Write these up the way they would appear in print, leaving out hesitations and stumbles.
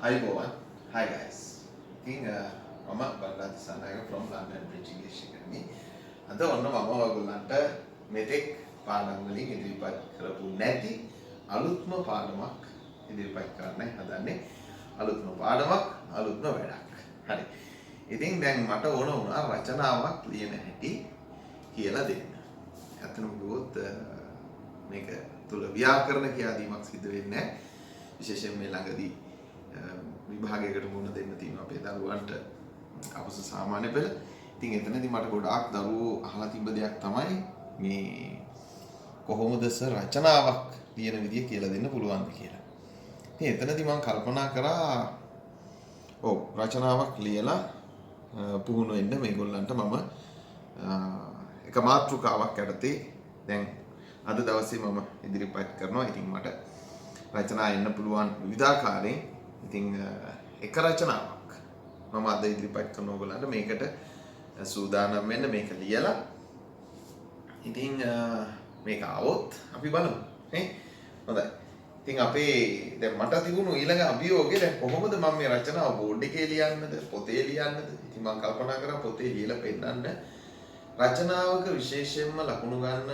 Ayubowan. Hi guys. ඉතින් මම Bandara Dissanayake from London Bridge English Academy. අද ඔන්න මම ඔයගොල්ලන්ට මෙතෙක් පාඩම් වලින් ඉදිරිපත් කරපු නැති අලුත්ම පාඩමක් ඉදිරිපත් කරන්න හදන්නේ. අලුත්ම පාඩමක්, අලුත්ම වැඩක්. හරි. ඉතින් දැන් මට ඕන වුණා රචනාවක් ලියන හැටි කියලා දෙන්න. ඇත්තටම කිව්වොත් මේක තුල ව්‍යාකරණ කියාදීමක් සිදු වෙන්නේ නැහැ. විශේෂයෙන් මේ ළඟදී විභාගයකට මුහුණ දෙන්න තියෙනවා අපේ දරුවන්ට අපස සාමාන්‍ය පෙළ. ඉතින් එතනදී මට ගොඩාක් දරුවෝ අහලා තිබ්බ දෙයක් තමයි මේ කොහොමද සර් රචනාවක් ලියන විදිය කියලා දෙන්න පුළුවන්ද කියලා. ඉතින් එතනදී මම කල්පනා කරා ඔව් රචනාවක් ලියලා පුහුණු වෙන්න මේගොල්ලන්ට මම එක මාතෘකාවක් යටතේ දැන් අද දවසේ මම ඉදිරිපත් කරනවා. ඉතින් මට රචනා එන්න පුළුවන් විවිධාකාරයෙන්. ඉතින් එක රචනාවක් මම අද ඉදිරිපත් කරන ඕගොල්ලන්ට මේකට සූදානම් වෙන්න මේක ලියලා ඉතින් මේක આવොත් අපි බලමු නේ හොඳයි. ඉතින් අපේ දැන් මට තිබුණු ඊළඟ අභියෝගය දැන් කොහොමද මම මේ රචනාව බෝඩ් එකේ ලියන්නද පොතේ ලියන්නද? ඉතින් මම කල්පනා කරා පොතේ ලියලා පෙන්නන්න. රචනාවක විශේෂයෙන්ම ලකුණු ගන්න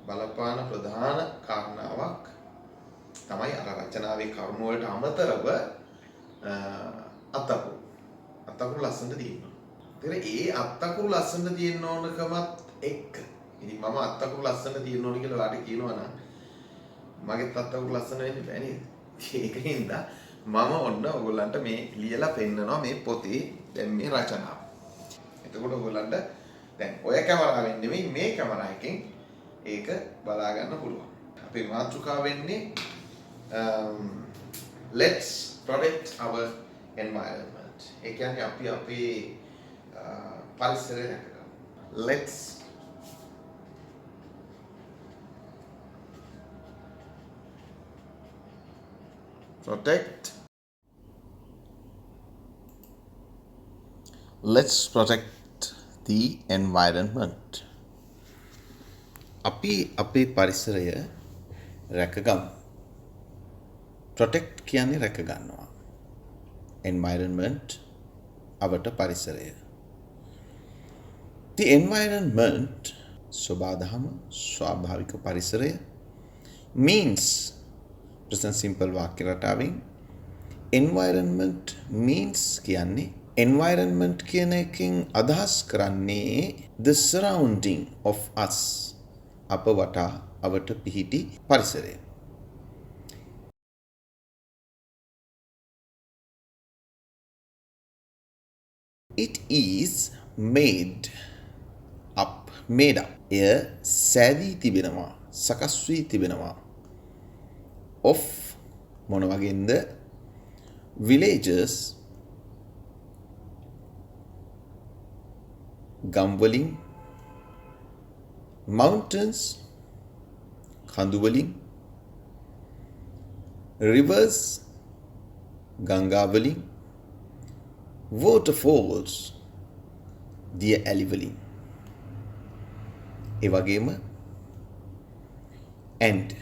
බලපාන ප්‍රධාන කාරණාවක් තමයි අර රචනාවේ කරුණු වලට අමතරව අත්තකුරු ලස්සනට තියෙනවා. ඒ අත්තකුරු ලස්සනට තියෙන්න ඕනකමත් එක්ක ඉතින් මම අත්තකුරු ලස්සනට තියෙන්න ඕන කියලා ඔයාලට කියනවා නම් මගෙත් අත්තකුරු ලස්සන වෙන්න බෑ නේද? ඒකින්ද මම ඔන්න ඔයගොල්ලන්ට මේ ලියලා පෙන්නනවා මේ පොතේ දැන් මේ රචනාව. එතකොට ඔයගොල්ලන්ට දැන් ඔය කැමරාවෙන් නෙමෙයි මේ කැමරා එකෙන් ඒක බලා ගන්න පුළුවන්. අපේ මාතෘකාව වෙන්නේ let's protect our environment. ඒ කියන්නේ අපි අපේ පරිසරය රැකගමු. Let's protect the environment. අපි අපේ පරිසරය රැකගමු. protect කියන්නේ රැක ගන්නවා. environment අවට පරිසරය. the environment සබාධම ස්වාභාවික පරිසරය means present simple වාක්‍ය රටාවෙන් environment means කියන්නේ environment කියන එකෙන් අදහස් කරන්නේ the surrounding of us අප වටා අවට පිහිටි පරිසරය. It is made up. එය සෑදී තිබෙනවා, සකස් වී තිබෙනවා. of මොන වගේන්ද? villages ගම් වලින්, mountains කඳු වලින්, rivers ගංගා වලින්, waterfalls දිය ඇලි වලින්. ඒ වගේම and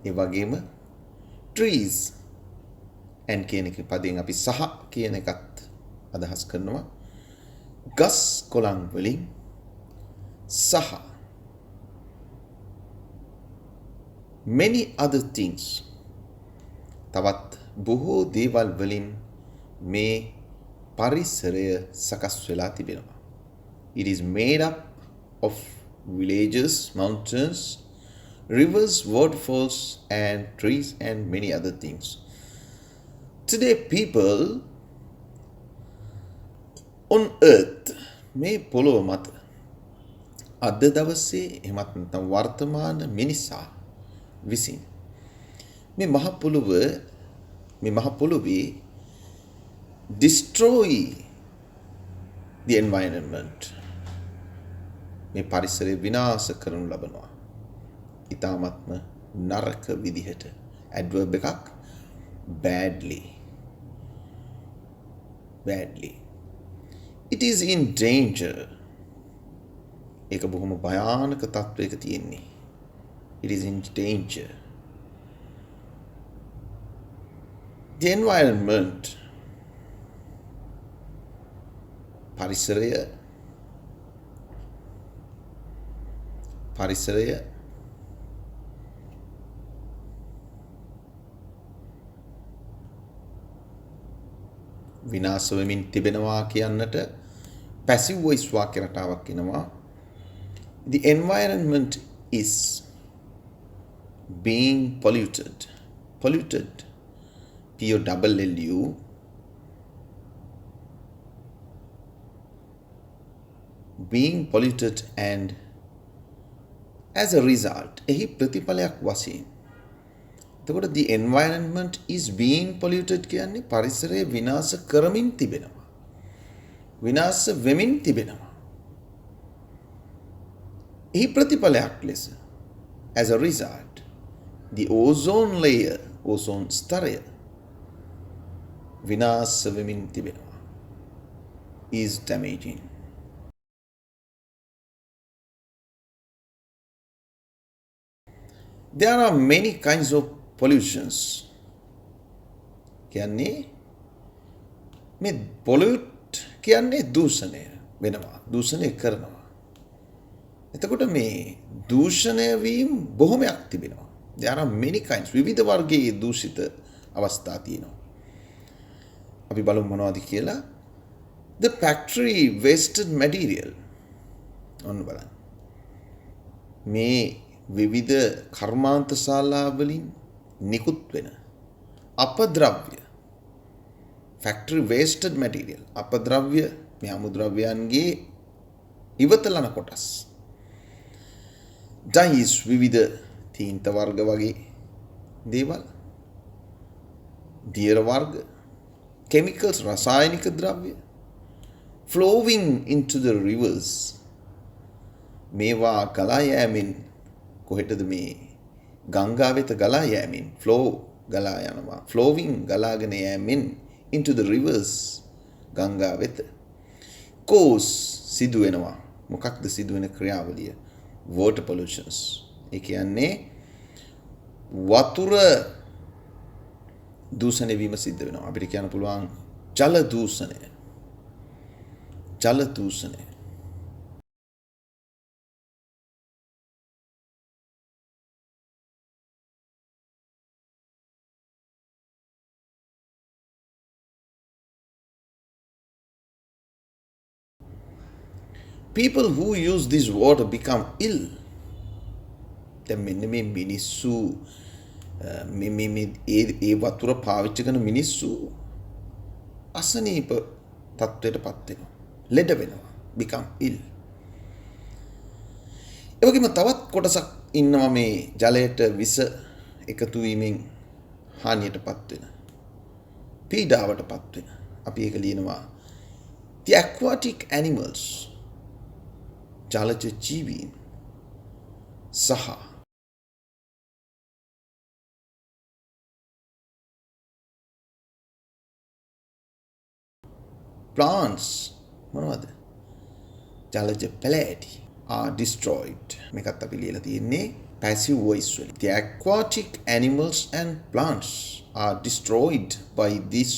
ඒ වගේම trees and කියන එක පදයෙන් අපි සහ කියන එකත් අදහස් කරනවා. ගස් කොළන් වලින් සහ many other things තවත් බොහෝ දේවල් වලින් මේ පරිසරය සකස් වෙලා තිබෙනවා. It is made up of villages, mountains, rivers, waterfalls and trees and many other things. Today people on earth මේ පොළොව මත අද දවසේ එහෙමත් නැත්නම් වර්තමාන මිනිසා විසින් මේ මහ පොළොවේ destroy the environment. මේ පරිසරය විනාශ කරනු ලබනවා. ඊ타මත්ම නරක විදිහට. adverb එකක් badly. It is in danger. ඒක බොහොම භයානක තත්වයක තියෙන්නේ. It is in danger. The environment, පරිසරය විනාශ වෙමින් තිබෙනවා කියන්නට passive voice වාක්‍ය රටාවක් එනවා. The environment is being polluted. P-O-L-L-U. Being polluted, and as a result, එහි ප්‍රතිඵලයක් වශයෙන්. එතකොට the environment is being polluted කියන්නේ පරිසරය විනාශ කරමින් තිබෙනවා. විනාශ වෙමින් තිබෙනවා. එහි ප්‍රතිඵලයක් ලෙස as a result, the ozone layer, ozone ස්තරය විනාශ වෙමින් තිබෙනවා. is damaging. There are many kinds of pollutions. කියන්නේ මේ pollute කියන්නේ දූෂණය වෙනවා. දූෂණය කරනවා. එතකොට මේ දූෂණය වීම බොහොමයක් තිබෙනවා. There are many kinds. විවිධ වර්ගයේ දූෂිත අවස්ථා තියෙනවා. අපි බලමු මොනවද කියලා. The factory wasted material. ඔන්න බලන්න. මේ විවිධ කර්මාන්ත ශාලාවලින් නිකුත් වෙන අපද්‍රව්‍ය, factory wasted material, අපද්‍රව්‍ය මේ අමුද්‍රව්‍යයන්ගේ ඉවතලන කොටස්. dyes විවිධ තීන්ත වර්ග වගේ දේවල්, දියර වර්ග, chemicals රසායනික ද්‍රව්‍ය, flowing into the rivers මේවා ගලා යෑමෙන් කොහෙටද මේ ගංගා වෙත ගලා යෑමෙන් flow ගලා යනවා, flowing ගලාගෙන යෑමෙන් into the rivers ගංගා වෙත cause සිදු වෙනවා. මොකක්ද සිදුවෙන ක්‍රියාවලිය? water pollutions. ඒ කියන්නේ වතුර දූෂණය වීම සිද්ධ වෙනවා. අපිට කියන්න පුළුවන් ජල දූෂණය. People who use this water become ill. දැන් මෙන්න මේ මිනිස්සු ඒ වතුර පාවිච්චි කරන මිනිස්සු අසනීප තත්ත්වයට පත් වෙනවා. ලෙඩ වෙනවා. become ill. ඒ වගේම තවත් කොටසක් ඉන්නවා මේ ජලයට විස එකතු වීමෙන් හානියට පත් වෙන. පීඩාවට පත් වෙන. අපි ඒක ලියනවා the aquatic animals. ජලජ ජීවීන් සහ plants මොනවද? ජලජ පැලෑටි are destroyed. මේකත් අපි ලියලා තියෙන්නේ passive voice වලින්. The aquatic animals and plants are destroyed by this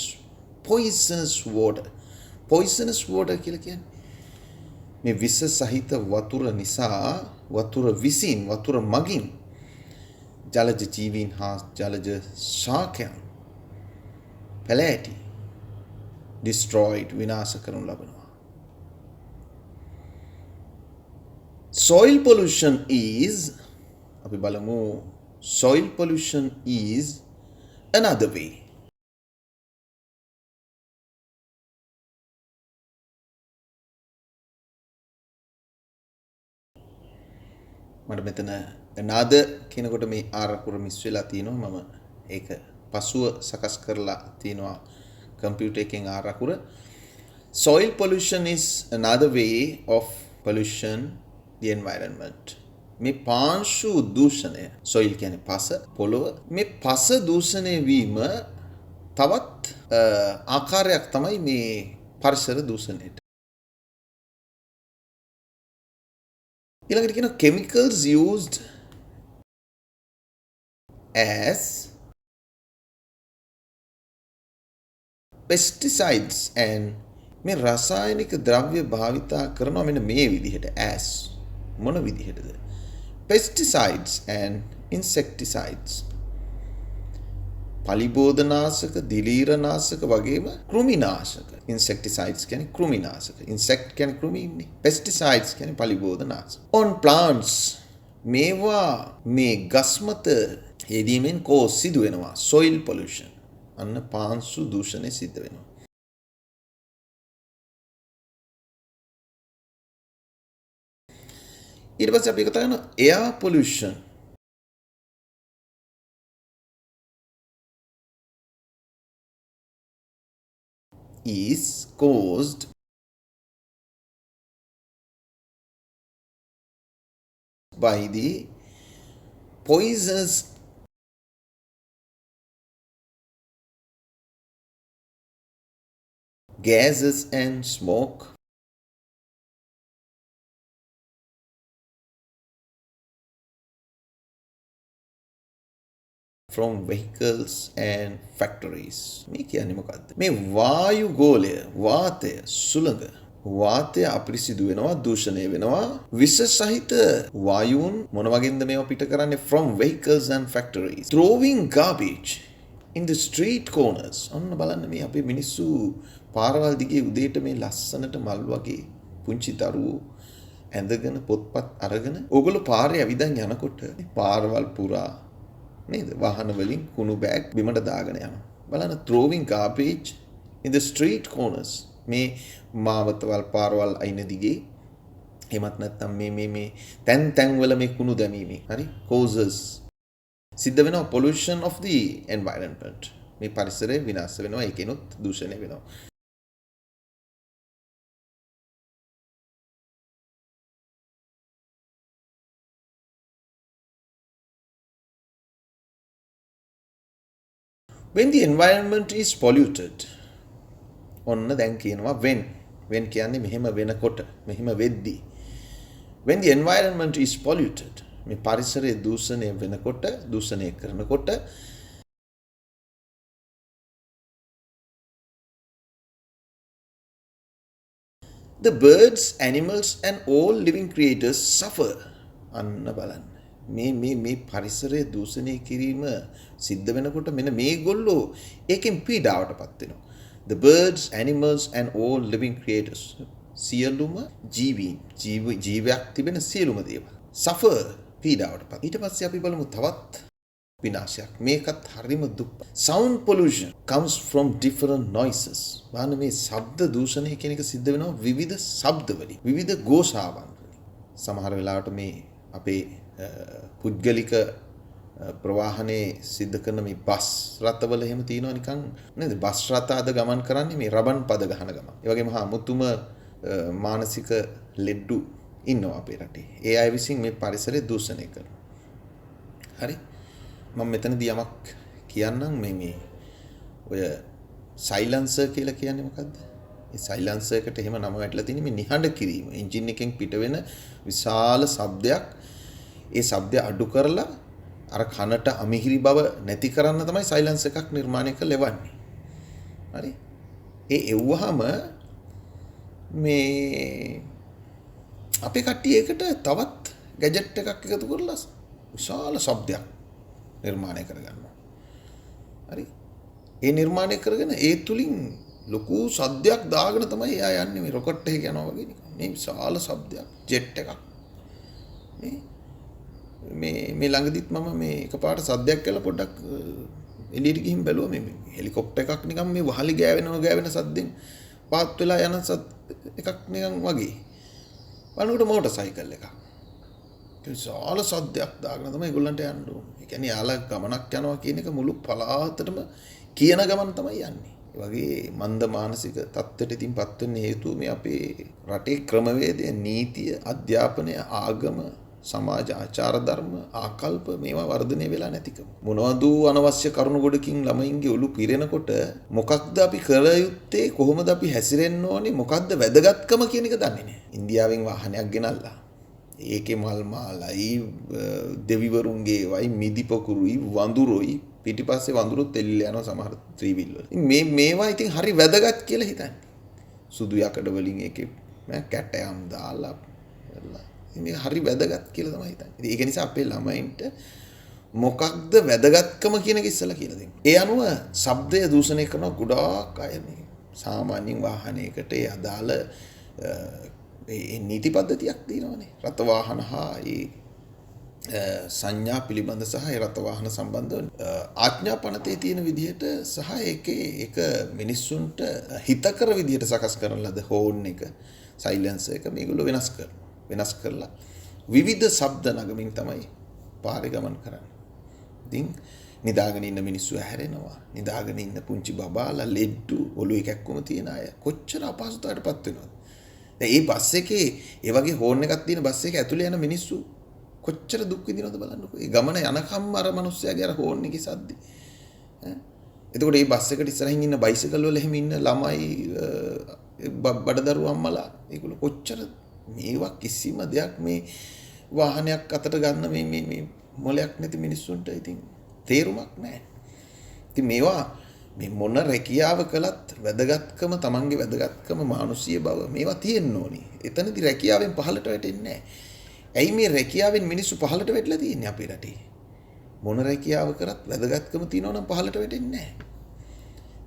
poisonous water. poisonous water කියලා කියන්නේ මේ විස සහිත වතුර නිසා, වතුර විසින්, වතුර මගින් ජලජ ජීවීන් හා ජලජ ශාකයන් පැලෑටි destroyed විනාශ කරනු ලබනවා. soil pollution is, අපි බලමු soil pollution is another way. මට මෙතන another කියනකොට මේ ආරකුර මිස් වෙලා තියෙනවා. මම ඒක පසුව සකස් කරලා තියෙනවා කම්පියුටර් එකෙන් ආරකුර. soil pollution is another way of pollution the environment. මේ පාංශු දූෂණය, soil කියන්නේ පස, පොළොව. මේ පස දූෂණය වීම තවත් ආකාරයක් තමයි මේ පරිසර දූෂණයට. ඊළඟට කියන chemicals used as pesticides and මේ රසායනික ද්‍රව්‍ය භාවිතා කරනවා මෙන්න මේ විදිහට as මොන විදිහටද pesticides and insecticides පලිබෝධනාශක දිලීරනාශක වගේම කෘමිනාශක insecticides කියන්නේ කෘමිනාශක insect කියන්නේ කෘමි ඉන්නේ pesticides කියන්නේ පලිබෝධනාශක on plants මේවා මේ ගස් මත යෙදීමෙන් සිදු වෙනවා soil pollution අන්න පාංශු දූෂණය සිද්ධ වෙනවා ඊට පස්සේ අපි කතා කරනවා air pollution is caused by the poisonous gases and smoke from vehicles and factories මේ කියන්නේ මොකද්ද මේ වායු ගෝලය වාතය සුළඟ වාතය අපිරිසිදු වෙනවා දූෂණය වෙනවා විස සහිත වායුන් මොන වගේද මේවා පිට කරන්නේ from vehicles and factories throwing garbage in the street corners අන්න බලන්න මේ අපේ මිනිස්සු පාරවල් දිගේ උදේට මේ ලස්සනට මල් වගේ පුංචි දරුවෝ ඇඳගෙන පොත්පත් අරගෙන ඕගොල්ලෝ පාරේ ඇවිදන් යනකොට පාරවල් පුරා නේද වාහන වලින් කුණු බෑග් බිමට දාගෙන යනවා බලන්න throwing garbage in the street corners මේ මාවතවල් පාරවල් අයින දිගේ එහෙමත් නැත්නම් මේ තැන් වල මේ කුණු දැමීමේ හරි causes සිද්ධ වෙනවා pollution of the environment මේ පරිසරය විනාශ වෙනවා ඒකෙනුත් දූෂණය වෙනවා when the environment is polluted ඔන්න දැන් කියනවා when කියන්නේ මෙහෙම වෙනකොට මෙහෙම වෙද්දී when the environment is polluted මේ පරිසරය දූෂණය වෙනකොට දූෂණය කරනකොට the birds animals and all living creatures suffer අන්න බලන්න මේ පරිසරය දූෂණය කිරීම සිද්ධ වෙනකොට මෙන්න මේගොල්ලෝ ඒකෙන් පීඩාවටපත් වෙනවා the birds animals and all living creatures සියලුම ජීවයක් තිබෙන සියලුම දේවල් suffer පීඩාවටපත් ඊට පස්සේ අපි බලමු තවත් විනාශයක් මේකත් හරිම දුක් sound pollution comes from different noises බලන්න මේ ශබ්ද දූෂණය කියන එක සිද්ධ වෙනවා විවිධ ශබ්ද වලින් විවිධ ഘോഷාවන් වලින් සමහර වෙලාවට මේ අපේ පුද්ගලික ප්‍රවාහනේ සිද්ධ කරන මේ බස් රථවල එහෙම තියෙනවා නිකන් නේද බස් රථ අද ගමන් කරන්නේ මේ රබන් පද ගහන ගමන්. ඒ වගේම මුතුම මානසික ලෙඩ්ඩු ඉන්නවා අපේ රටේ. ඒ අය විසින් මේ පරිසරය දූෂණය කරනවා. හරි? මම මෙතනදී යමක් කියන්නම් මේ ඔය සයිලන්සර් කියලා කියන්නේ මොකද්ද? ඒ සයිලන්සර් එකට එහෙම නම වැටලා තියෙන්නේ මේ නිහඬ කිරීම. එන්ජින් එකෙන් පිට වෙන විශාල ශබ්දයක් ඒ ශබ්දය අඩු කරලා අර කනට අමිහිරි බව නැති කරන්න තමයි සයිලන්ස් එකක් නිර්මාණය කරලා එවන්නේ. හරි? ඒ එව්වහම මේ අපේ කට්ටිය ඒකට තවත් ගැජට් එකක් එකතු කරලා විශාල ශබ්දයක් නිර්මාණය කරගන්නවා. හරි? ඒ නිර්මාණය කරගෙන ඒ තුලින් ලොකු සද්දයක් දාගෙන තමයි එයා යන්නේ මේ රොකට් එකේ යනවා වගේ නිකන්. මේ විශාල ශබ්දයක් ජෙට් එකක්. මේ ළඟදිත් මම මේ එකපාරට සද්දයක් කළා පොඩ්ඩක් එළියට ගිහින් බැලුවා මේ හෙලිකොප්ටර් එකක් නිකන් මේ වහලි ගෑවෙන සද්දෙන් පාත් වෙලා යන එකක් නිකන් වගේ. බලනකොට මෝටර් සයිකල් එකක්. විශාල සද්දයක් දාගෙන තමයි ඒගොල්ලන්ට යන්න ඕනේ. ඒ කියන්නේ යාලා ගමනක් යනවා කියන එක මුළු පළාතටම කියන ගමන තමයි යන්නේ. ඒ වගේ මන්ද මානසික තත්ත්වයට ඉතින්පත් වෙන්න හේතුව මේ අපේ රටේ ක්‍රමවේදය, නීතිය, අධ්‍යාපනය, ආගම, සමාජ ආචාර ධර්ම, ආකල්ප මේවා වර්ධනය වෙලා නැතිකම. මොනවද අනවශ්‍ය කරුණු ගොඩකින් ළමයින්ගේ ඔලු පිරෙනකොට මොකක්ද අපි කළ යුත්තේ, කොහොමද අපි හැසිරෙන්න ඕනේ, මොකක්ද වැදගත්කම කියන එක දන්නේ නැහැ. ඉන්දියාවෙන් වාහනයක් ගෙනල්ලා ඒකේ මල් මාලයි දෙවිවරුන්ගේ වයි මිදි පොකුරුයි වඳුරුයි පිටිපස්සේ වඳුරුත් එල්ලලා යනවා සමහර ත්‍රිවිල් වල. මේවා ඉතින් හරි වැදගත් කියලා හිතන්නේ. සුදු යකඩ වලින් ඒකේ කැටයම් දාලා මේ හරි වැදගත් කියලා තමයි හිතන්නේ. ඉතින් ඒක නිසා අපේ ළමයින්ට මොකක්ද වැදගත්කම කියන එක ඉස්සලා කියලා දෙන්න. ඒ අනුව ශබ්දය දූෂණය කරන ගොඩාක් අය මේ සාමාන්‍යයෙන් වාහනයකට ඒ අදාළ ඒ නීති පද්ධතියක් තියෙනවානේ. රථ වාහන හා ඒ සංඥා පිළිබඳ සහ ඒ රථ වාහන සම්බන්ධව ආඥා පනතේ තියෙන විදිහට සහ ඒකේ ඒක මිනිස්සුන්ට හිතකර විදිහට සකස් කරන ලද හෝන් එක සයිලන්සර් එක මේගොල්ලෝ වෙනස් කරලා විවිධ ශබ්ද නගමින් තමයි පාරේ ගමන් කරන්නේ. ඉතින් නිදාගෙන ඉන්න මිනිස්සු ඇහැරෙනවා. නිදාගෙන ඉන්න පුංචි බබාලා ලෙඩ්ඩු ඔළුවේ කැක්කුම තියන අය කොච්චර අපහසුතාවයටපත් වෙනවද? දැන් මේ බස් එකේ ඒ වගේ හෝන් එකක් තියෙන බස් එක ඇතුලේ යන මිනිස්සු කොච්චර දුක් විඳිනවද බලන්නකෝ. ඒ ගමන යනකම් අර මිනිස්සයාගේ අර හෝන් එකේ සද්දේ. එතකොට මේ බස් එකට ඉස්සරහින් ඉන්න බයිසිකල් වල එහෙම ඉන්න ළමයි බඩදරුවෝ අම්මලා ඒගොල්ලෝ කොච්චර මේවා කිසිම දෙයක් මේ වාහනයක් අතට ගන්න මේ මොලයක් නැති මිනිස්සුන්ට ඉතින් තේරුමක් නැහැ. ඉතින් මේවා මේ මොන රැකියාව කළත් වැදගත්කම තමන්ගේ වැදගත්කම මානුෂීය බව මේවා තියෙන්න ඕනි. එතනදී රැකියාවෙන් පහළට වැටෙන්නේ නැහැ. ඇයි මේ රැකියාවෙන් මිනිස්සු පහළට වැටලා තියෙන්නේ අපේ රටේ? මොන රැකියාව කරත් වැදගත්කම තියෙනවා නම් පහළට වැටෙන්නේ නැහැ.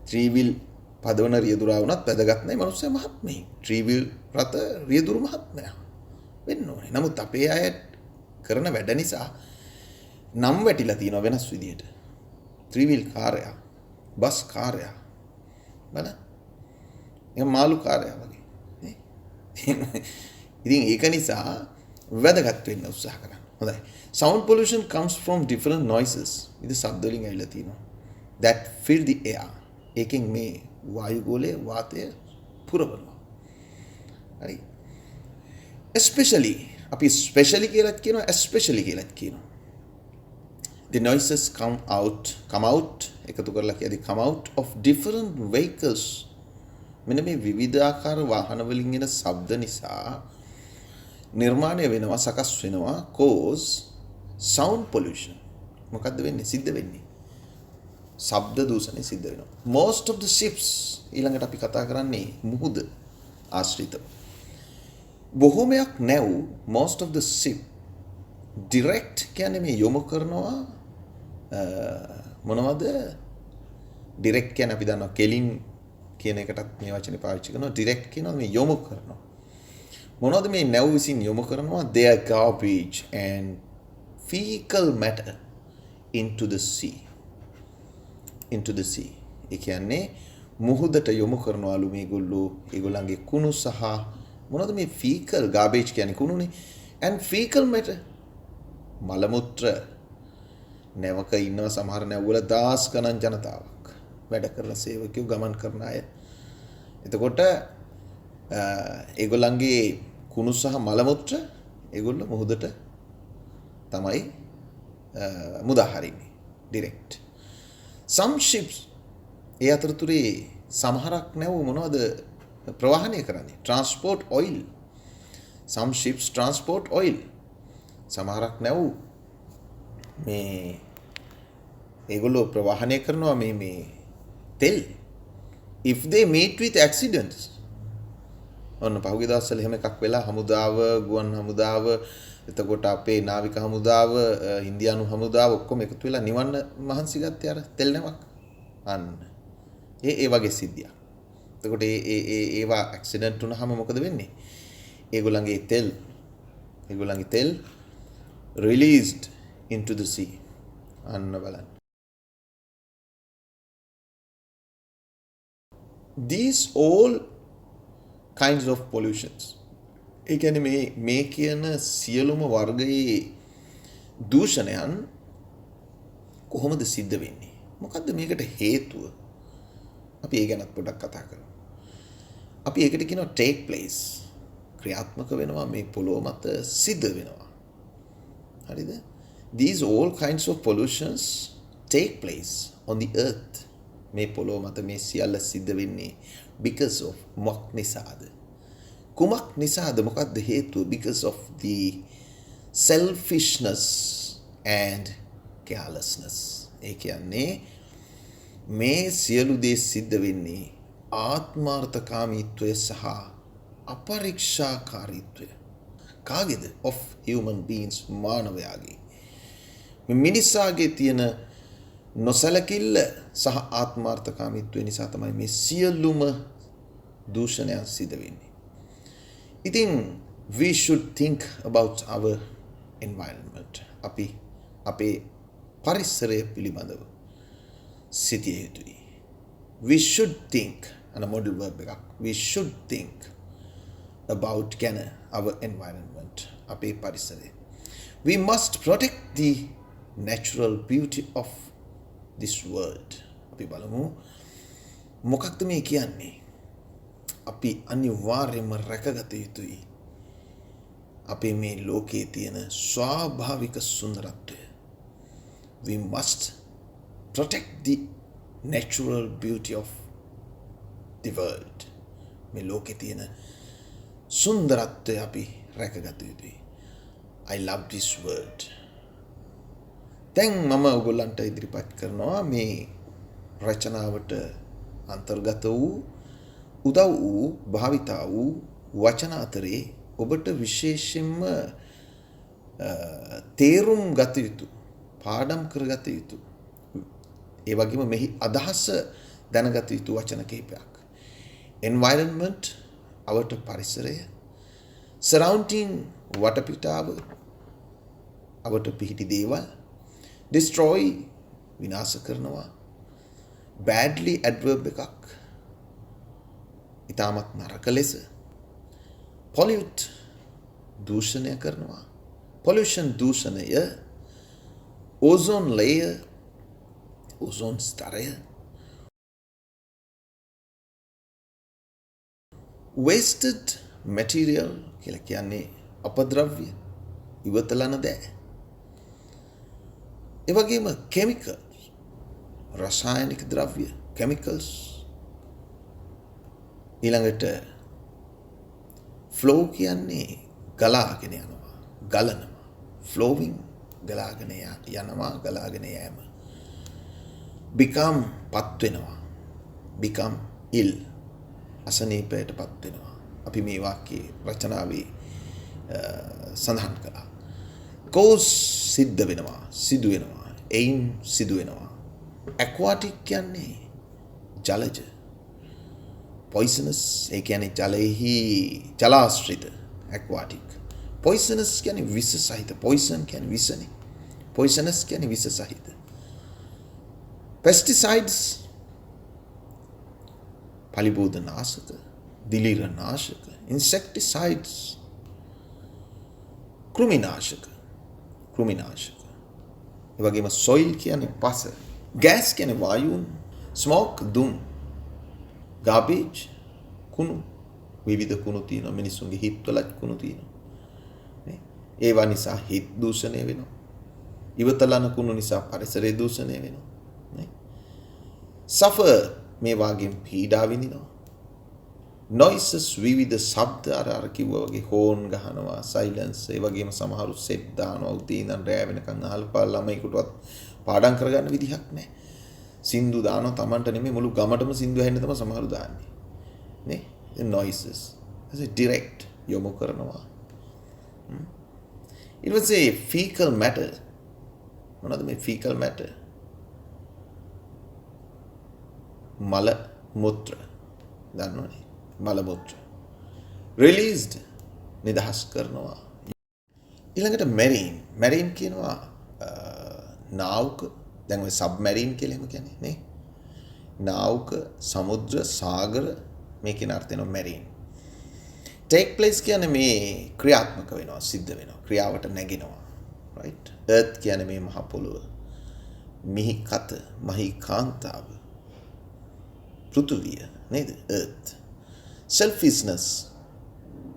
ත්‍රිවිල් පදවන රියදුරා වුණත් වැදගත් නැහැ මනුස්සයා මහත්මයි. ත්‍රිවිල් රත රියදුරු මහත්මයා වෙන්න ඕනේ. නමුත් අපේ අය කරන වැඩ නිසා නම් වැටිලා තියෙනවා වෙනස් විදියට. ත්‍රිවිල් කාර්යය, බස් කාර්යය බලන්න. එහෙනම් මාළු කාර්යය වගේ. ඉතින් ඒක නිසා වැදගත් වෙන්න උත්සාහ කරන්න. හොඳයි. Sound pollution comes from different noises. ഇത് ශබ්ද වලින් ඇවිල්ලා තියෙනවා. That fill the air. ඒකෙන් මේ වායුගෝලයේ වාතය පුරවනවා. හරි. Especially අපි specially කියලාත් කියනවා especially කියලාත් කියනවා. The noises come out එකතු කරලා කියදී come out of different vehicles. මෙන්න මේ විවිධාකාර වාහන වලින් එන ශබ්ද නිසා නිර්මාණය වෙනවා සකස් වෙනවා cause sound pollution. මොකද්ද වෙන්නේ? සිද්ධ වෙන්නේ. ශබ්ද දූෂණය සිද්ධ වෙනවා. Most of the ships ඊළඟට අපි කතා කරන්නේ මුහුද ආශ්‍රිතව. බොහෝමයක් නැව් most of the ship direct කියන්නේ මේ යොමු කරනවා මොනවද? direct කියන්නේ අපි දන්නවා කෙලින් කියන එකටත් මේ වචනේ පාවිච්චි කරනවා. direct කියනවා මේ යොමු කරනවා. මොනවද මේ නැව් විසින් යොමු කරනවා? their garbage and fecal matter into the sea. ඒ කියන්නේ මුහුදට යොමු කරනවලු මේගොල්ලෝ ඒගොල්ලන්ගේ කුණු සහ මොනවද මේ fecal garbage කියන්නේ කුණුනේ and fecal matter මල මුත්‍ර නැවක ඉන්නවා සමහර නැව්වල දාස් ගණන් ජනතාවක් වැඩ කරලා සේවකයෝ ගමන් කරන අය. එතකොට ඒගොල්ලන්ගේ කුණු සහ මල මුත්‍ර ඒගොල්ලෝ මුහුදට තමයි මුදා හරින්නේ direct. Some ships ඒ අතරතුරේ සමහරක් නැව් මොනවද ප්‍රවාහනය කරන්නේ? transport oil. Some ships transport oil. සමහරක් නැව් මේ ඒගොල්ලෝ ප්‍රවාහනය කරනවා මේ තෙල්. if they meet with accidents ඔන්න පහුගිය දවස්වල එහෙම එකක් වෙලා හමුදාව ගුවන් හමුදාව එතකොට අපේ නාවික හමුදාව ඉන්දියානු හමුදාව ඔක්කොම එකතු වෙලා නිවන්න මහන්සි ගත්තේ අර තෙල් නැවක් අන්න ඒ වගේ සිද්ධියක්. එතකොට ඒවා ඇක්සිඩන්ට් වුණාම මොකද වෙන්නේ? ඒගොල්ලන්ගේ තෙල් released into the sea. අන්න බලන්න. These all kinds of pollutions. ඒ කියන්නේ මේ කියන සියලුම වර්ගයේ දූෂණයන් කොහොමද සිද්ධ වෙන්නේ? මොකද්ද මේකට හේතුව? අපි ඒ ගැනත් පොඩ්ඩක් කතා කරමු. අපි ඒකට කියනවා take place. ක්‍රියාත්මක වෙනවා මේ පොළොව මත සිද්ධ වෙනවා. හරිද? These all kinds of pollutions take place on the earth. මේ පොළොව මත මේ සියල්ල සිද්ධ වෙන්නේ because of මොක් නිසාද? කුමක් නිසාද? මොකක්ද හේතුව? because of the selfishness and carelessness. ඒ කියන්නේ මේ සියලු දේ සිද්ධ වෙන්නේ ආත්මාර්ථකාමීත්වය සහ අපරීක්ෂාකාරීත්වය. කාගේද? of human beings, මානවයාගේ. මේ මිනිසාගේ තියෙන නොසැලකිල්ල සහ ආත්මාර්ථකාමීත්වය නිසා තමයි මේ සියලුම දූෂණයන් සිද්ධ වෙන්නේ. ඉතින් we should think about our environment. අපි අපේ පරිසරය පිළිබඳව සිටිය යුතුයි. We should think, අන modal verb එකක්. We should think about our environment, අපේ පරිසරය. We must protect the natural beauty of this world. අපි බලමු මොකක්ද මේ කියන්නේ? අපි අනිවාර්යයෙන්ම රැකගත යුතුයි අපේ මේ ලෝකයේ තියෙන ස්වාභාවික සුන්දරත්වය. We must protect the natural beauty of the world. මේ ලෝකයේ තියෙන සුන්දරත්වය අපි රැකගත යුතුයි. I love this world. දැන් මම ඔයගොල්ලන්ට ඉදිරිපත් කරනවා මේ රචනාවට අන්තර්ගත වූ උදව් වූ භාවිතා වූ වචන අතරේ ඔබට විශේෂයෙන්ම තේරුම් ගත යුතු, පාඩම් කරගත යුතු, ඒ වගේම මෙහි අදහස දැනගත යුතු වචන කිහිපයක්. environment, අවට පරිසරය, surrounding, වටපිටාව, අවට පිහිටි දේවල්, destroy, විනාශ කරනවා, badly, adverb එකක්, ඉතාමත් නරක ලෙස, pollute, දූෂණය කරනවා, pollution, දූෂණය, ozone layer, ozone ස්තරය, wasted material කියලා කියන්නේ අපද්‍රව්‍ය, ඉවතලන දෑ. ඒ වගේම chemicals, රසායනික ද්‍රව්‍ය, chemicals. ඊළඟට flow කියන්නේ ගලාගෙන යනවා, ගලනවා. flowing, ගලාගෙන යනවා, ගලාගෙන යෑම. become, පත් වෙනවා. become ill, අසනීපයට පත් වෙනවා. අපි මේ වාක්‍යයේ රචනාවේ සඳහන් කළා. cause, සිද්ධ වෙනවා, සිදු වෙනවා. aim, සිදු වෙනවා. aquatic කියන්නේ ජලජ. poisonous, ඒ කියන්නේ ජලයෙහි ජලාශ්‍රිත, aquatic. poisonous කියන්නේ විස සහිත. poison කියන්නේ විසනේ. poisonous කියන්නේ විස සහිත. pesticides, පලිබෝධ නාශක, දිලීර නාශක. insecticides, කෘමිනාශක, කෘමිනාශක. ඒ වගේම soil කියන්නේ පස. gas කියන්නේ වායුන්. smoke, දුම්. garbage, කුණු. විවිධ කුණු තියෙනවා. මිනිස්සුන්ගේ හිත්වලත් කුණු තියෙනවා. නේ? ඒවා නිසා හිත් දූෂණය වෙනවා. ඉවතලන කුණු නිසා පරිසරය දූෂණය වෙනවා. නේ? suffer, මේ වාගෙන් පීඩා විඳිනවා. noises, විවිධ ශබ්ද, අර කිව්වා වගේ හෝන් ගහනවා, silence, ඒ වගේම සමහරු සෙට් දානවා, උදේ ඉඳන් රෑ වෙනකන් අහල්පාල් ළමයිකටවත් පාඩම් කරගන්න විදිහක් නැහැ. සින්දු දානවා, Tamanට නෙමෙයි මුළු ගමටම සින්දු ඇහෙන්න තමයි සමහරු දාන්නේ. නේ? noises. ඒක direct යොමු කරනවා. ඊට පස්සේ fecal matter. මොනවද මේ fecal matter? මල මුත්‍ර. දන්නවනේ. මල මුත්‍ර. released, නිදහස් කරනවා. ඊළඟට marine. marine කියනවා නාවක. දැන් ඔය submarine කියලා එහෙම කියන්නේ නේ. නාවක, සමුද්‍ර, සාගර, මේකේ අර්ථය වෙනවා marine. take place කියන්නේ මේ ක්‍රියාත්මක වෙනවා, සිද්ධ වෙනවා, ක්‍රියාවට නැගෙනවා. right? earth කියන්නේ මේ මහ පොළොව. මිහි කත, මහී කාන්තාව. පෘථුවිය නේද? earth. selfishness,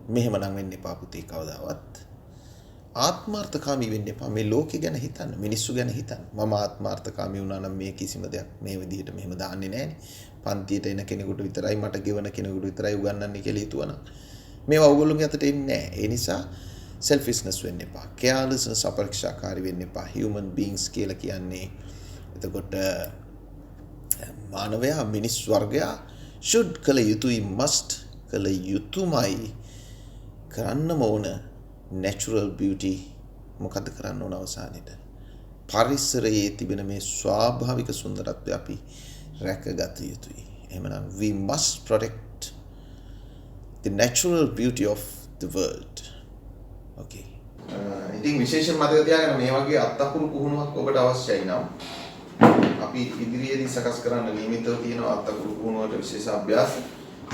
මෙහෙම නම් වෙන්න එපා පුතේ කවදාවත්. ආත්මාර්ථකාමී වෙන්න එපා. මේ ලෝකෙ ගැන හිතන්න, මිනිස්සු ගැන හිතන්න. මම ආත්මාර්ථකාමී වුණා නම් මේ කිසිම දෙයක් මේ විදිහට මෙහෙම දාන්නේ නැහනේ. පන්තියට එන කෙනෙකුට විතරයි, මට ගෙවන කෙනෙකුට විතරයි උගන්වන්නේ කියලා හිතුවනම් මේවා ඔයගොල්ලෝගේ අතට එන්නේ නැහැ. ඒ නිසා selfishness වෙන්න එපා. carelessness, අපරීක්ෂාකාරී වෙන්න එපා. human beings කියලා කියන්නේ එතකොට මානවයා මිනිස් වර්ගයා should කළ යුතුයි must කළ යුතුමයි කරන්නම ඕන natural beauty මොකද කරන්න ඕන අවසානයේට පරිසරයේ තිබෙන මේ ස්වාභාවික සුන්දරත්වය අපි රැකගත යුතුයි. එහෙමනම් we must protect the natural beauty of the world. Okay. ඉතින් විශේෂයෙන් මතක තියාගන්න මේ වගේ අත්අකුරු පුහුණුවක් ඔබට අවශ්‍යයි නම් අපි ඉදිරියේදී සකස් කරන්න නියමිතව තියෙන අත්අකුරු පුහුණුවට විශේෂ අභ්‍යාස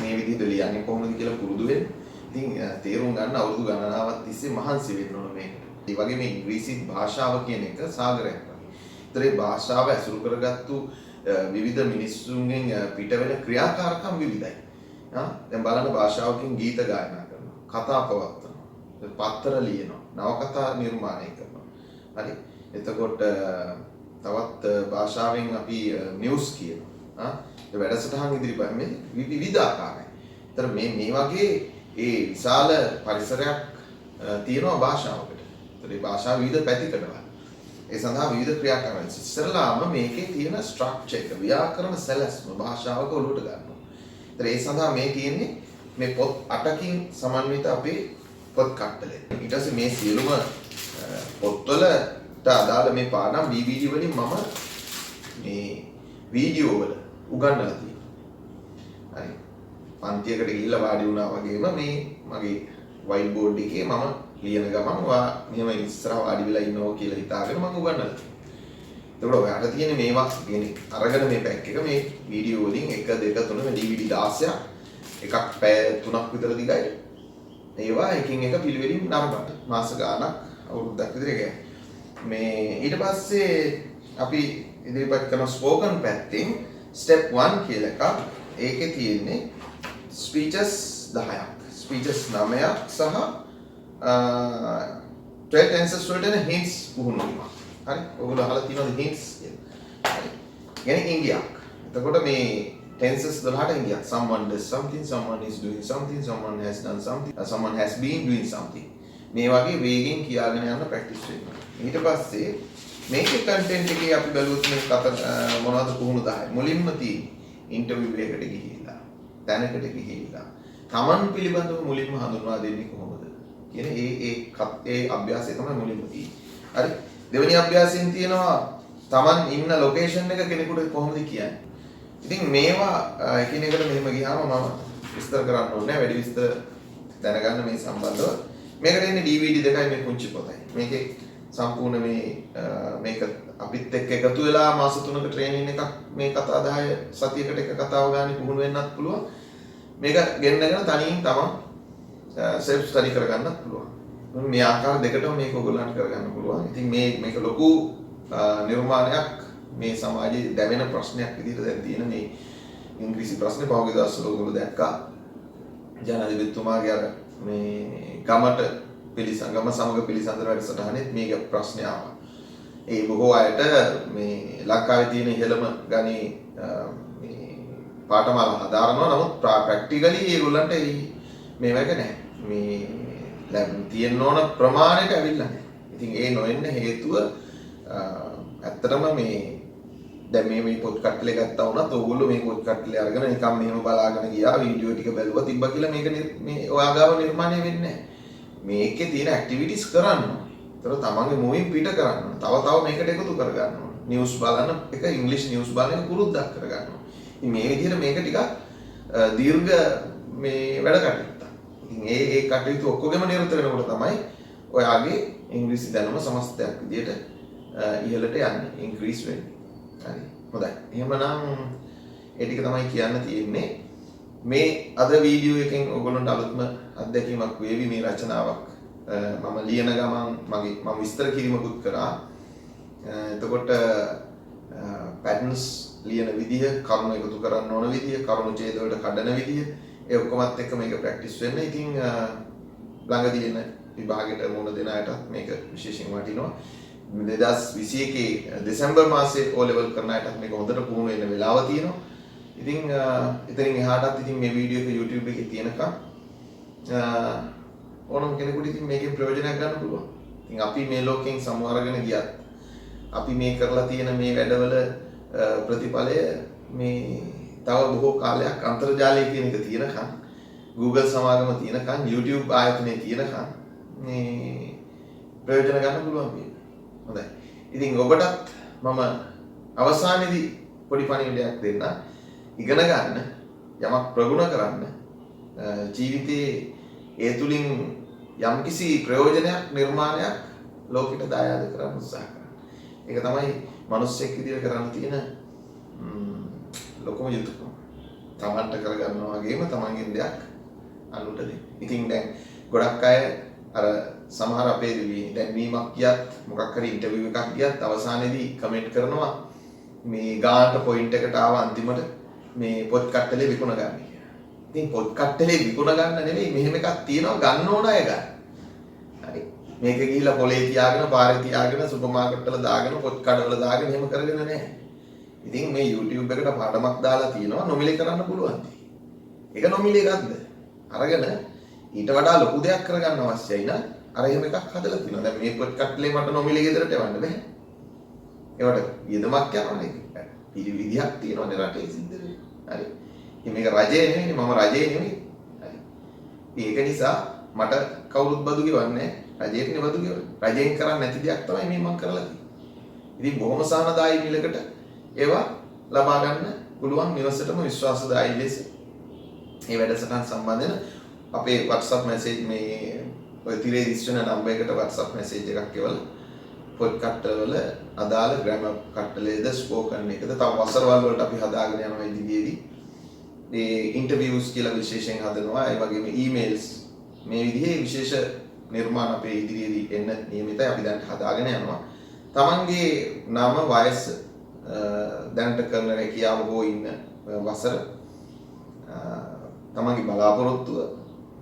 මේ විදිහට ලියන්නේ කොහොමද කියලා පුරුදු වෙන්න. ඉතින් තේරුම් ගන්න අවුරුදු ගණනාවක් තිස්සේ මහන්සි වෙන්න ඕන මේකට. ඒ වගේ මේ ඉංග්‍රීසි භාෂාව කියන එක සාගරයක් වගේ. ඒතරේ භාෂාව ඇසුරු කරගත්තු විවිධ මිනිස්සුන්ගෙන් පිට වෙන ක්‍රියාකාරකම් විවිධයි. දැන් බලන්න භාෂාවකින් ගීත ගායනා කරනවා, කතා පවත්වනවා, පත්තර ලියනවා, නවකතා නිර්මාණය කරනවා. හරි. එතකොට තවත් භාෂාවෙන් අපි නිවුස් කියනවා. ඒ වැඩසටහන් ඉදිරිපත් මේ විවිධ ආකාරයි. ඒතර මේ වගේ ඒ විශාල පරිසරයක් තියෙනවා භාෂාවකට. ඒතර මේ භාෂාව විවිධ පැතිකඩවල. ඒ සඳහා විවිධ ක්‍රියාකාරකම්. ඉස්සරලාම මේකේ තියෙන ස්ට්‍රක්චර් එක ව්‍යාකරණ සැලැස්ම භාෂාවක ඔලුවට ගන්නවා. ඒතර ඒ සඳහා මේ තියෙන්නේ මේ පොත් 8කින් සමන්විත අපේ පොත් කට්ටලේ. ඊට පස්සේ මේ සියලුම පොත්වලට අදාළ මේ පාඩම් DVD වලින් මම මේ වීඩියෝ වල උගන්වලා තියෙනවා. හරි. පන්තියකට ගිහිල්ලා වාඩි වුණා වගේම මේ මගේ white board එකේ මම ලියන ගමන් ඔයා මෙහෙම ඉස්සරහ වාඩි වෙලා ඉන්නවා කියලා හිතාගෙන මම උගන්වලා තියෙනවා. එතකොට ඔයාට තියෙන්නේ මේවා කියන්නේ අරගෙන මේ පැක් එක මේ වීඩියෝ වලින් 1 2 3 මේ DVD 16ක් එකක් පැය 3ක් විතර දිගයි. ඒවා එකින් එක පිළිවෙලින් නරඹන්න. මාස ගාණක් අවුරුද්දක් විතර ගියා. මේ ඊට පස්සේ අපි ඉදිරිපත් කරන ස්පෝකන් පැත්තෙන් ස්ටෙප් 1 කියලා එකක්. ඒකේ තියෙන්නේ ස්පීචස් 10ක්. ස්පීචස් 9ක් සහ 12 tenses වලට එන hints පුහුණුවීමක්. හරි. ඔයගොල්ලෝ අහලා තියෙනවද hints කියලා? හරි. කියන්නේ ඉංගියක්. එතකොට මේ tenses 12ට ඉංගියක්. Someone does something, someone is doing something, someone has done something, someone has been doing something. මේ වගේ වේගෙන් කියාගෙන යන ප්‍රැක්ටිස් වෙන්න. ඊට පස්සේ මේකේ කන්ටෙන්ට් එකේ අපි බලුවොත් මේ මොනවද පුහුණු 10. මුලින්ම තියෙන්නේ ඉන්ටර්විව් එකකට ගිහිල්ලා, දැනකට ගිහිල්ලා තමන් පිළිබඳව මුලින්ම හඳුන්වා දෙන්නේ කොහොමද කියන ඒ අභ්‍යාසය තමයි මුලින්ම තියෙන්නේ. හරි. දෙවෙනි අභ්‍යාසයෙන් තියෙනවා තමන් ඉන්න ලොකේෂන් එක කෙනෙකුට කොහොමද කියන්නේ. ඉතින් මේවා එකිනෙකට මෙහෙම ගියාම මම විස්තර කරන්න ඕනේ නැහැ. වැඩි විස්තර දැනගන්න මේ සම්බන්ධව. මේකට එන්නේ DVD දෙකයි මේ පුංචි පොතයි. මේකේ සම්පූර්ණ මේක අපිත් එක්ක එකතු වෙලා මාස 3ක ට්‍රේනින් එකක් මේ කතා 10 සතියකට එක කතාව ගන්න පුහුණු වෙන්නත් පුළුවන්. මේක ගෙන්නගෙන තනියෙන් තමන් self study කරගන්නත් පුළුවන්. මේ ආකාර දෙකටම මේක ඔයගොල්ලන්ට කරගන්න පුළුවන්. ඉතින් මේක ලොකු නිර්මාණයක් මේ සමාජයේ දැවෙන ප්‍රශ්නයක් විදිහට දැන් තියෙන මේ ඉංග්‍රීසි ප්‍රශ්නේ පහුගිය දවස්වල ඔයගොල්ලෝ දැක්කා. ජනාධිපතිතුමාගේ අර මේ ගමට ගම සමග පිළිසඳර වැඩසටහනෙත් මේක ප්‍රශ්නය ආවා. ඒ බොහෝ අයට මේ ලංකාවේ තියෙන ඉහළම ගණේ මේ පාඨමාල හදාරනවා. නමුත් ප්‍රැක්ටිකලි ඒගොල්ලන්ට මේවක නැහැ. මේ තියෙන්න ඕන ප්‍රමාණයට ඇවිල්ලා නැහැ. ඉතින් ඒ නොවෙන්න හේතුව ඇත්තටම මේ දැන් මේ පොත් කට්ටලේ ගත්තා වුණත් ඕගොල්ලෝ මේ පොත් කට්ටලේ අරගෙන නිකන් මෙහෙම බලාගෙන ගියා වීඩියෝ ටික බැලුවා තිබ්බා කියලා මේක මේ ඔයා ගාව නිර්මාණය වෙන්නේ නැහැ. මේකේ තියෙන ඇක්ටිවිටිස් කරන්න ඕන. ඒතර තමන්ගේ මොයින් පිට කරන්න ඕන. තව මේකට එකතු කරගන්න ඕන. නිවුස් බලන එක ඉංග්‍රීසි නිවුස් බලන එක පුරුද්දක් කරගන්න ඕන. ඉතින් මේ විදිහට මේක ටිකක් දීර්ඝ මේ වැඩ කටයුත්තක්. ඉතින් ඒ කටයුතු ඔක්කොගෙම නිරත වෙනකොට තමයි ඔයාගේ ඉංග්‍රීසි දැනුම සමස්තයක් විදිහට ඉහළට යන්නේ ඉන්ක්‍රීස් වෙන්නේ. හරි. හොඳයි. එහෙමනම් ඒ ටික තමයි කියන්න තියෙන්නේ. මේ අද වීඩියෝ එකෙන් ඔයගොල්ලන්ට අලුත්ම අත්දැකීමක් වේවි මේ රචනාවක්. මම ලියන ගමන් මම විස්තර කිරීමකුත් කරා. එතකොට පැටර්න්ස් ලියන විදිහ, කරුණු එකතු කරන්න ඕන විදිහ, කරුණු ඡේද වලට කඩන විදිහ, ඒ ඔක්කොමත් එක්ක මේක ප්‍රැක්ටිස් වෙන්න. ඉතින් ළඟදී එන විභාගයට මුණ දෙන අයටත් මේක විශේෂයෙන් වටිනවා. 2021 දෙසැම්බර් මාසයේ O level කරන අයටත් මේක හොඳට පුහුණු වෙන්න වෙලාව තියෙනවා. ඉතින් එතනින් එහාටත් ඉතින් මේ වීඩියෝ එක YouTube එකේ තියෙනකම් ඕනම කෙනෙකුට ඉතින් මේකෙන් ප්‍රයෝජනයක් ගන්න පුළුවන්. ඉතින් අපි මේ ලෝකෙන් සමු අරගෙන ගියත් අපි මේ කරලා තියෙන මේ වැඩවල ප්‍රතිඵලය මේ තව බොහෝ කාලයක් අන්තර්ජාලය කියන එක තියෙනකන් Google සමාගම තියෙනකන් YouTube ආයතනයේ තියෙනකන් මේ ප්‍රයෝජන ගන්න පුළුවන් වෙන්නේ. හොඳයි. ඉතින් ඔබටත් මම අවසානයේදී පොඩි පණිවිඩයක් දෙන්න. ඉගෙන ගන්න, යමක් ප්‍රගුණ කරන්න, ජීවිතයේ ඒ තුලින් යම්කිසි ප්‍රයෝජනයක් නිර්මාණයක් ලෝකෙට දායාද කරන්න උත්සාහ කරන්න. ඒක තමයි මිනිස්සෙක් විදියට කරන්න තියෙන ලොකුම යුතුයකම. තමන්ට කරගන්නවා වගේම තමන්ගෙන් දෙයක් අනුන්ට දෙන්න. ඉතින් දැන් ගොඩක් අය අර සමහර අපේ දැන්වීමක් ගියත් මොකක් හරි ඉන්ටර්විව් එකක් ගියත් අවසානයේදී කමෙන්ට් කරනවා මේ ගානට පොයින්ට් එකට ආව අන්තිමට මේ පොත් කට්ටලේ විකුණ ගන්න කියලා. ඉතින් පොත් කට්ටලේ විකුණ ගන්න නෙවෙයි මෙහෙම එකක් තියෙනවා ගන්න ඕන අය ගන්න. හරි. මේක ගිහිල්ලා පොලේ තියාගෙන පාරේ තියාගෙන සුපර් මාකට් වල දාගෙන පොත් කඩවල දාගෙන එහෙම කරගෙන නැහැ. ඉතින් මේ YouTube එකට පාඩමක් දාලා තියෙනවා නොමිලේ කරන්න පුළුවන්. ඒක නොමිලේ ගන්නද? අරගෙන ඊට වඩා ලොකු දෙයක් කරගන්න අවශ්‍යයි නම් අර එහෙම එකක් හදලා තියෙනවා. දැන් මේ පොත් කට්ටලේ මට නොමිලේ ගෙදරට එවන්න බෑ. ඒවට වියදමක් යනවනේ. පිළිවිදියක් තියෙනවනේ රටේ සිද්ධ වෙන්නේ. හරි. ඉතින් මේක රජය නෙවෙයි මම රජය නෙවෙයි. හරි. ඒක නිසා මට කවුරුත් බදු ගෙවන්නේ නැහැ. රජයටනේ බදු ගෙවන්නේ. රජයෙන් කරන්නේ නැති දෙයක් තමයි මේ මම කරලා තියෙන්නේ. ඉතින් බොහොම සානදායි මිලකට ඒවා ලබා ගන්න පුළුවන් නිවසටම විශ්වාසදායී ලෙස මේ වැඩසටහන් සම්බන්ධයෙන් අපේ WhatsApp message මේ ඔය තිරේ දිස්වන නම්බර් එකට WhatsApp message එකක් එවලා පොත් කට්ටවල අදාළ ග්‍රැමර් කට්ටලේද ස්පෝකන් එකද තව වසරවල් වලට අපි හදාගෙන යනවා ඉදිරියේදී මේ ඉන්ටර්විව්ස් කියලා විශේෂයෙන් හදනවා ඒ වගේම ඊමේල්ස් මේ විදිහේ විශේෂ නිර්මාණ අපේ ඉදිරියේදී එන්න නියමිතයි අපි දැන් හදාගෙන යනවා තමන්ගේ නම වයස දැනට කරන රැකියාව හෝ ඉන්න වසර තමන්ගේ බලාපොරොත්තුව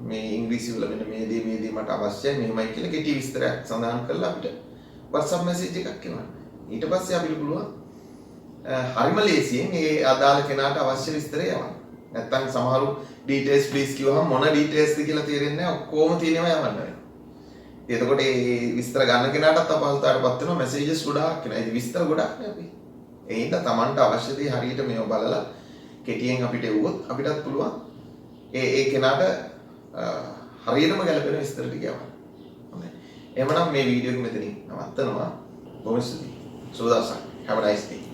මේ ඉංග්‍රීසි වල මෙන්න මේ දේ මට අවශ්‍යයි මෙහෙමයි කියලා කෙටි විස්තරයක් සඳහන් කරලා අපිට WhatsApp message එකක් එවන්න. ඊට පස්සේ අපිට පුළුවන් හරිම ලේසියෙන් මේ අදාළ කෙනාට අවශ්‍ය විස්තරය යවන්න. නැත්තම් සමහරු details please කිව්වහම මොන details ද කියලා තේරෙන්නේ නැහැ. ඔක්කොම තියෙනවා යවන්න වෙනවා. එතකොට මේ විස්තර ගන්න කෙනාටත් අපහසුතාවයටපත් වෙනවා messages ගොඩාක් එනවා. ඒ විස්තර ගොඩක් නේ අපි. ඒ හින්දා Tamanට අවශ්‍ය දේ හරියට මේව බලලා කෙටියෙන් අපිට එවුවොත් අපිටත් පුළුවන් ඒ කෙනාට හරියටම ගැලපෙන විස්තර ටික යවන්න. හොඳයි. එහෙනම් මේ වීඩියෝ එක මෙතනින් නවත්තනවා. බොහොම ස්තුතියි. සුබ දවසක්. Have a nice day.